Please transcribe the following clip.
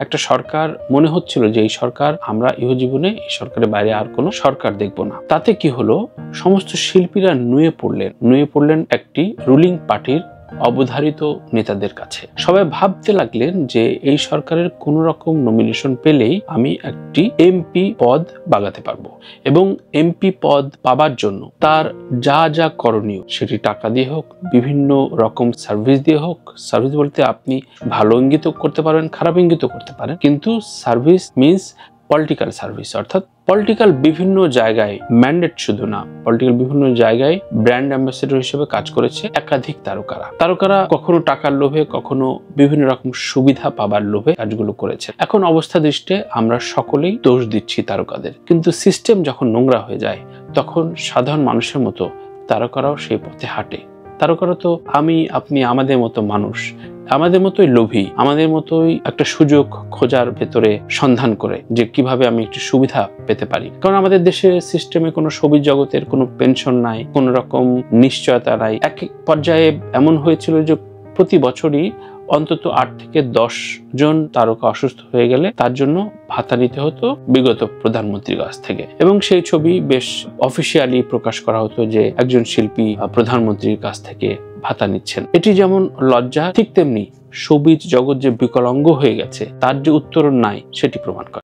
একটা সরকার মনে হচ্ছিল যে এই সরকার, আমরা ইহজীবনে এই সরকারের বাইরে আর কোনো সরকার দেখব না। তাতে কি হলো, সমস্ত শিল্পীরা নুয়ে পড়লেন একটি রুলিং পার্টির অবধারিত নেতাদের কাছে। সবাই ভাবতে লাগলেন যে এই সরকারের কোন রকম নমিনেশন পেলেই আমি একটি এমপি পদ বাগাতে পারবো, এবং এমপি পদ পাবার জন্য তার যা যা করণীয়, সেটি টাকা দিয়ে হোক, বিভিন্ন রকম সার্ভিস দিয়ে হোক। সার্ভিস বলতে আপনি ভালো ইঙ্গিত করতে পারেন, খারাপ ইঙ্গিত করতে পারেন, কিন্তু সার্ভিস মিন্স পলিটিক্যাল সার্ভিস, অর্থাৎ পলিটিক্যাল বিভিন্ন জায়গায়, ম্যান্ডেট শুধু না, পলিটিক্যাল বিভিন্ন জায়গায় ব্র্যান্ড অ্যাম্বাসেডর হিসেবে কাজ করেছে একাধিক তারকারা কখনো টাকার লোভে, কখনো বিভিন্ন রকম সুবিধা পাবার লোভে কাজগুলো করেছে। এখন অবস্থা দৃষ্টে আমরা সকলেই দোষ দিচ্ছি তারকাদের, কিন্তু সিস্টেম যখন নোংরা হয়ে যায় তখন সাধারণ মানুষের মতো তারকারাও সেই পথে হাঁটে। তারকারা তো আমি, আপনি, আমাদের মতো মানুষ, আমাদের মতোই লোভী, আমাদের মতোই একটা সুযোগ খোঁজার ভেতরে সন্ধান করে যে কিভাবে আমি একটু সুবিধা পেতে পারি। কারণ আমাদের দেশে সিস্টেমে কোনো সবিজ জগতের কোনো পেনশন নাই, কোনো রকম নিশ্চয়তা নাই। এক পর্যায়ে এমন হয়েছিল যে প্রতি বছরই অন্তত 8 থেকে 10 জন তারকা অসুস্থ হয়ে গেলে তার জন্য ভাতা নিতে হতো বিগত প্রধানমন্ত্রীর কাছ থেকে, এবং সেই ছবি বেশ অফিসিয়ালি প্রকাশ করা হতো যে একজন শিল্পী প্রধানমন্ত্রীর কাছ থেকে ভাতা নিচ্ছেন। এটি যেমন লজ্জা, ঠিক তেমনি সবিজ জগৎ যে বিকলাঙ্গ হয়ে গেছে তার যে উত্তরণ নাই সেটি প্রমাণ করে।